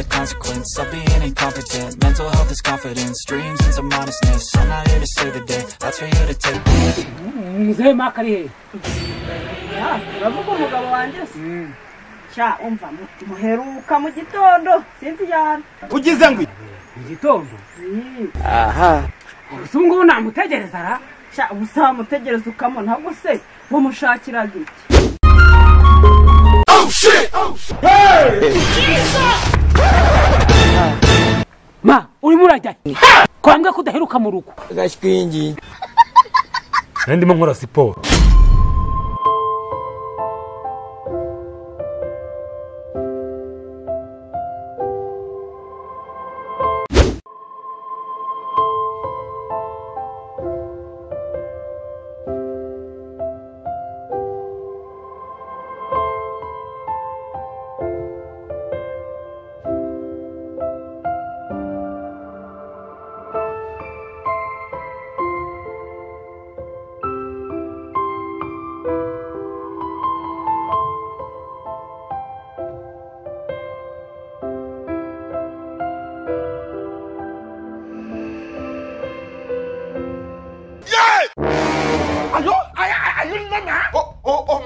the consequence of being incompetent. Mental health is confidence, dreams and some modestness. I'm not here to save the day, that's for you to take. Mzee Makari. Ya, uravuga umugabo wanjye se? Cha umva muheruka mu gitondo, sinzi yana. Ugize ngo Mu gitondo? aha. Usungu namutegereza ra? Cha ubusa mutegereza ukamo ntabwo se bo mushakira giki. Oh shit! Hey! Jesus! Ma, uri murajya? Kwambwa kudaheruka mu rugo. Gashwingi. Ndimo nkora siporo.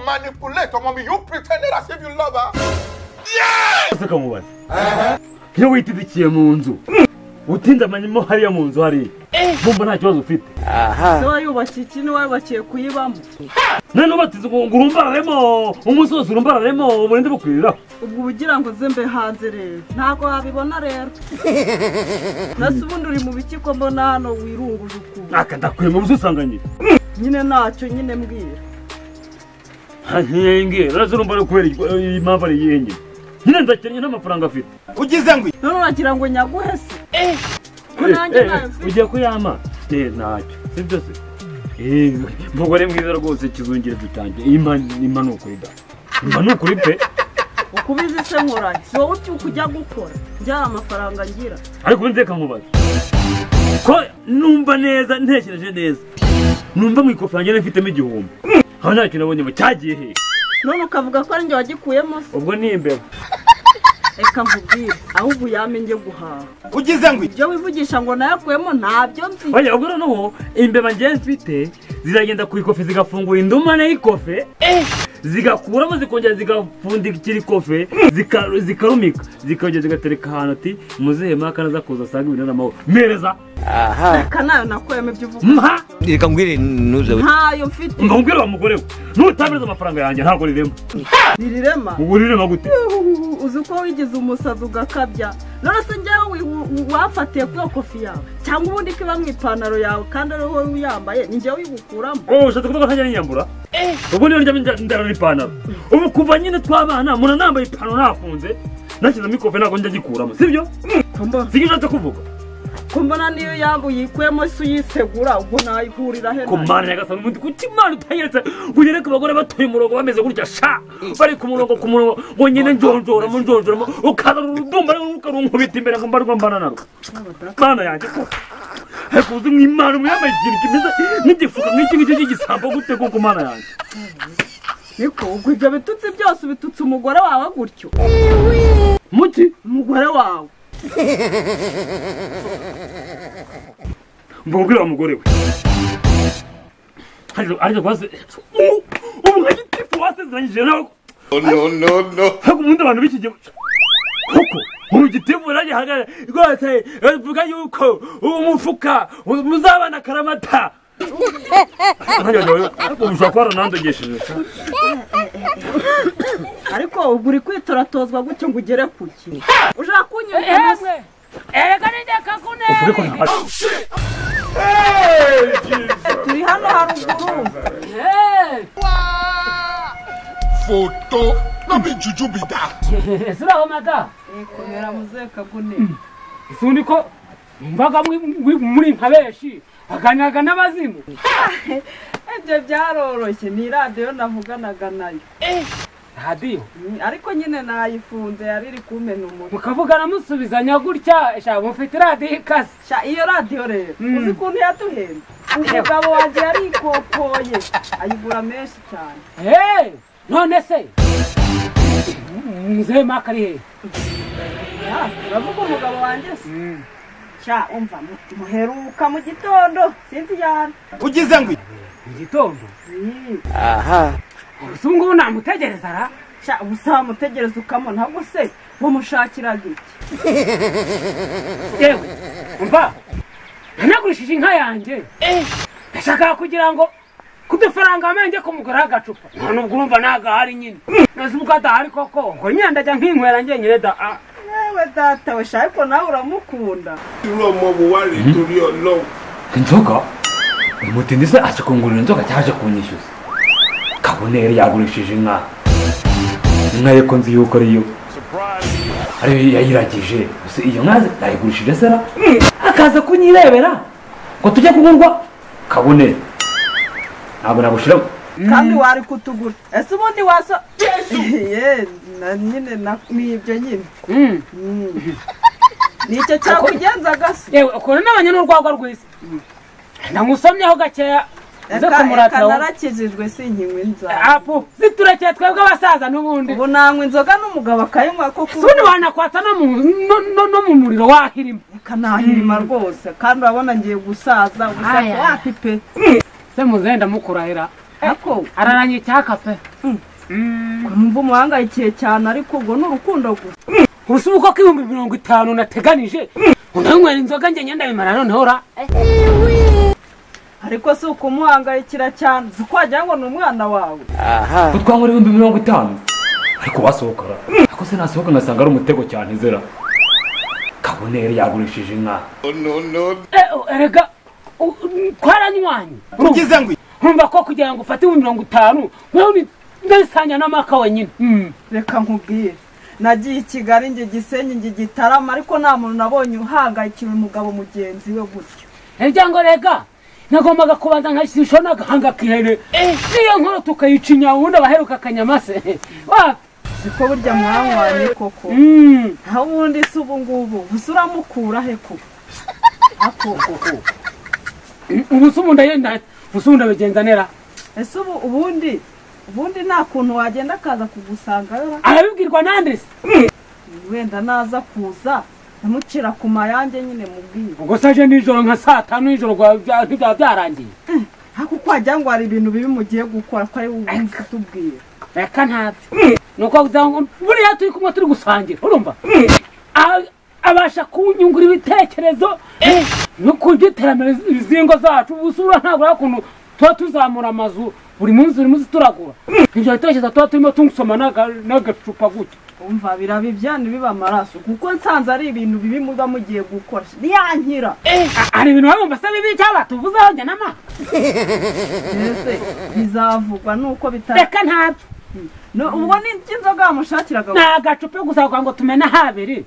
Manipulate, mommy. You pretended as if you love her. Yes! Iyo witidikiye mu nzu. Utinda manyimo hariya mu nzu hari. Bumba nta kibazo ufite. Aha. So yubakiye ikintu wabakiye kuyibamo. None ubatize ngo urumbararemo, umusozi urumbararemo, umurinde bukwirira. Ubwo ugira ngo zembe hanze rero. Ntago wabibona rero. Nasubundi uri mu biki ko mbona hano wirunguje uku. Akadakwiye mu busanganyira. Nyine nacyo nyine mbwira. Hanyenge, razurumba kubera impamvu ari yenge. Nyine ndakennye n'amafaranga afite. Ugize ngo none uragira ngo nyaguhe se? Ko nanjye nafite. Ugiye kuyama? Ntacyo. Sibyo se? Mugore mwiza rwose kizungire dutange. Impanuka ida. Impanuka pe. Ukubizi se nkoranye. So uti ukujya gukora. Njya amafaranga ngira. Ariko ndeka nkubaza. Ko numva neza ntekereje neza. Numva mu ikofa yanjye mfitemo igihombo. Aho nta kintu nabonye cyagiye he. None ukavuga ko ari njye wagikuyemo se? Ubwo ni imbeba. Eka mvubwire ahubwo yamenye guhaha. Ugize ngo ibyo wivugisha ngo nayakuyemo ntabyo nzi. Oya ubwo noneho imbeba ngiye mfite ziragenda ku ikofe zigafungura induma n'ikofe zigakuramo zikongera zigapfundikira ikofe zikarumika zikongera zigatereka ahantu ati muzehe maka naza kuza asanga ibintu n'amahoro mereza. Aha kanayo nakuyemo ibyo uvuga. Reka ngwire nuze. Ntayo mfite. Ngubwire wa mugore we nutabiriza amafaranga yanjye ntago rirema. Nirirema? Ugurirema gute? Uzi ko wigize umusazi ugakabya. None se njyewe wafatiye ku kofi yawe cyangwa ubundi kiba mu ipantaro yawe kandi ari wowe uyambaye ni njyewe wigukuramo. Ushaka kuvuga ko ntajya niyambura? Ubwo niyo njya ndara ipantaro. Ubu kuva nyine twabana muna nambaye ipantaro nafunze nashyizemo ikofe ntago njya gikuramo sibyo? Sibyo nshatse kuvuga. Kumbona niyo yambuye ikwemo se uyisegura ubwo nayihurira he? Kumana yagasanga umuntu kutimana utayeretse ugereka abagore batoye umurongo bameze gutya sha bari ku murongo ngo nyine njonjora mu njonjora ukaza urudumba rukarunkubita imbere ngo mbarwa mbana naro. Bana yanjye ko hakuze mwimana mwamaye ikintu kimeze n'igifuka nk'iki ngiki cy'igisambo gute ko kumana yanjye. Niko ubwo ibyo bitutsi byose bitutse umugore wawe gutyo. Muki umugore wawe mbogura umugore we ariko kwase ubu ngitifu wasezeranyije nawe. No. Hako umuntu abantu bikije koko urugitifu rage hagara rwose vuga yuko umufuka muzabana karamata. Ushaka nandogesheje. Ariko uguri kwitoratozwa gutyo ngo ugere kuki? Ushaka kunyumva? Kaninde kakune. Turi hano haruguru. Photo. No be juju be that. Sura mata. Komera muze kakune. Isundi ko mvaga muri nkabeshi. Aganyaga n'abazimu. Ibyo byaroroshye ni radio navuganaga nayo. Radio ariko nyine nayifunze yari iri kumena umutwe. Mukavugana musubizanya gutya sha mufite radio ikase. Sha iyo radio rero uzi kuntu yatuhenze. Umugabo waje yari ikopoye ayigura menshi cyane. None se Mzee Makari he? uravuga umugabo wanjye se sha umva muheruka mu gitondo sinzi yana ugize ngo igitondo aha usungu namutegereza ra sha ubusa mutegereza ukamona ahubwo se wamushakiraga iki yewe umva nagurishije inka yanjye ndashaka kugira ngo kudufaranga amenge kumugura agacupa none ubwo urumva nagahari nyine nasi ubwo adahari koko ngo nyine ndajya nkinywera njyenyine da yewe data we sha ariko nawe uramukunda Uromo buwari torí Ọlọ́run. inzoga umutindi se aje kungurira inzoga cyaje kunyishyuza Kabonera yagurishije inka ye ko nzi yuko ariyo ari yayiragije iyo nka yayigurishije sera akaza kunyirebera ngo tujye kugurwa Kabonera ntabwo nagushiramo kandi wari kutugura ese ubundi waso ye nyine nibyo nyine nicyo cyakugenzaga se yewe ukuntu n'abanya n'urwagwa rw'isi ndamusomyeho gakeya zo kumurata narakijijwe sinkinywa inzoga apo ziturekeye twebwe abasaza n'ubundi ubu nanywa inzoga n'umugabo akayinywa ko sundi wanakwata no mu muriro wahirima kanahirima rwose kandi urabona ngiye gusaza ubusaka wapi pe se muzenda mukurahira ako araranye icyaka pe kumva umuhangayikiye cyane ariko ubwo n'urukundo gusa ubusubuko k'ibihumbi 50 nateganije unanywera inzoga njye nyenda bimara noneho ra ariko si ukumuhangayikira cyane uko wagira ngo ni umwana wawe twangura 50 ariko wasohokara ako se nasohoka ngasanga ari umutego cyane zera Kabonera yagurishije inka erega twaranywanye ugize ngo nkumva ko kugira ngo ufate 50 wewe ndasanya n'amaka wenyine reka nkubwire nagiye i Kigali nge Gisenyi nge Gitarama ariko nta muntu nabonye uhangayikira umugabo mugenzi we gutyo ngo rega nagombaga kubanza nkashisho n'agahanga kihere niyo nkoro tukayicinya wundi abaheruka akanyamase siko burya mwanywanye koko aho ubundi se ubu ngubu gusa uramukura he ko ubusubunda yenda busubunda bigenza nera ese ubundi nta kuntu wagenda akaza kugusanga arabibwirwa nande se wenda naza kuza namucira ku mayange nyine mubwiye ubwo saje nijoro nka 5 nijoro byaba byarangiye ariko kwagira ngo hari ibintu bibi mugiye gukora ko ari ubunzi tubwire reka ntabyo nuko buriya turi kumwe turi gusangira urumva abasha kunyungura ibitekerezo no kugiterana izingo zacu ubusura ntabwo yakuntu tuba tuzamura amazu buri munsi turagura ibyo bitekerezo tuba turimo tungsoma n'agacupa gutya umva birabi byane biba amaraso kuko nsanze ari ibintu bibi muba mugiye gukora niyankira ari ibintu bamumba se bibi cyaba tuvuzeho njye nama ese bizavugwa nuko bitari reka ntabyo ubwo ni inzoga bamushakiraga n'agacupa gusa ngo tumena habiri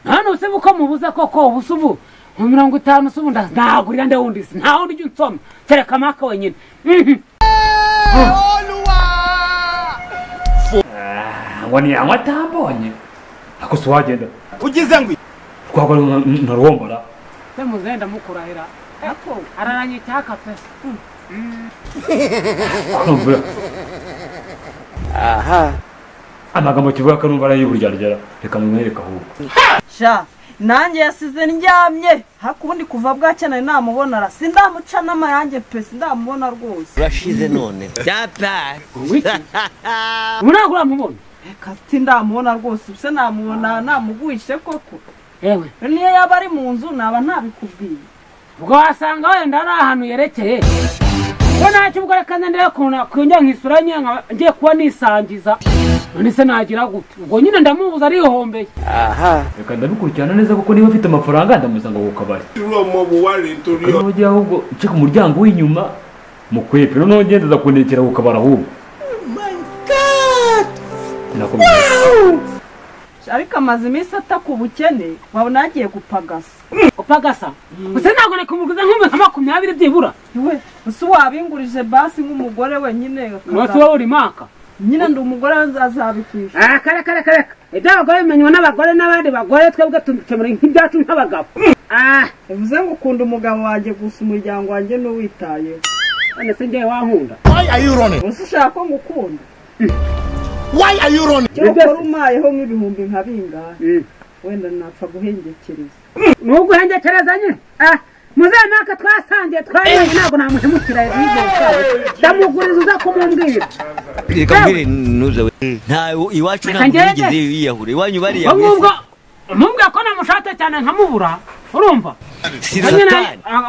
hano se uko mubuze koko ubusubu 50 subu ndagurira ndawundi se nta wundi unsoma tereka maka wenyine wani amatabonye ako swagenda ugize ngo twagwa narombora se muzenda mukurahira ako araranye icyaka pe amagambo kivuga ko numva ari y'uburyaryara reka mumwereka ahubwo sha nanjye yasize ndyamye hakubundi kuva bwakeneye namubona sindamuca n'amayange pe sindamubona rwose urashize none byataye munagura mubona kati ndamubona rwose se namubona namuguhishe koko yewe niyo yaba ari mu nzu naba ntabikubwiye ubwo wasanga wenda ari ahantu yerekeye ko ntacyo ubwo reka ndende kongera nkisura ngiye kuba nisangiza none se nagira gute ubwo nyine ndamubuza arihombeye reka ndabikurikirana neza kuko niba afite amafaranga ndamusanga ku kabari Uromo buwari torí Ọlọ́run. ujya ahubwo uce ku muryango w'inyuma mu kwepe noneho ngendeza kunekera ku kabari ahubwo ariko amaze iminsi ataka ubukene wabona yagiye gupagasa upagasa use ntabwo nakumuguza nk'20 byibura we usi wabingurije basi nk'umugore wenyine wose wowe uri maka nyine ndi umugore azabikwisha kare iby'abagore bimenywa n'abagore n'abandi bagore twebwe tukemura nk'ibyacu nk'abagabo bivuze ngo ukunda umugabo wanjye gusa umuryango wanjye n'uwitayeho none se ngewe wankunda why are you running usi ushaka ko ngukunda why are you running cyokora umayeho nk'ibihumbi nka bingahe wenda napfa guhengekereza nuguhengekereza nyine muzanaka twasangiye twari ntabwo namuhemukira ibyo ndamuguriza uza kumumbwira reka mbwire nuze we nta iwacu nta mugeze yiyahure iwanyu bari yawe mumbwe ko namushate cyane nkamubura urumva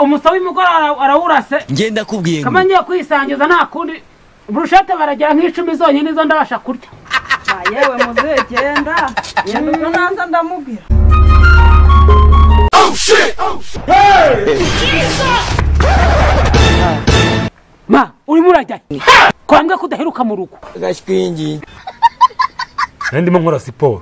umusawi mugora arawurase ngenda kubwiye kama ngiye kwisangiza nta kundi burushate baragira nk'icumi zonyine izo ndabasha kurya yewe muzegenda yenda naza ndamubwira Oh shit! Hey! Ma, uri murajya. Kwambwa kudaheruka mu rugo. Gashwingi. Ndimo nkora siporo.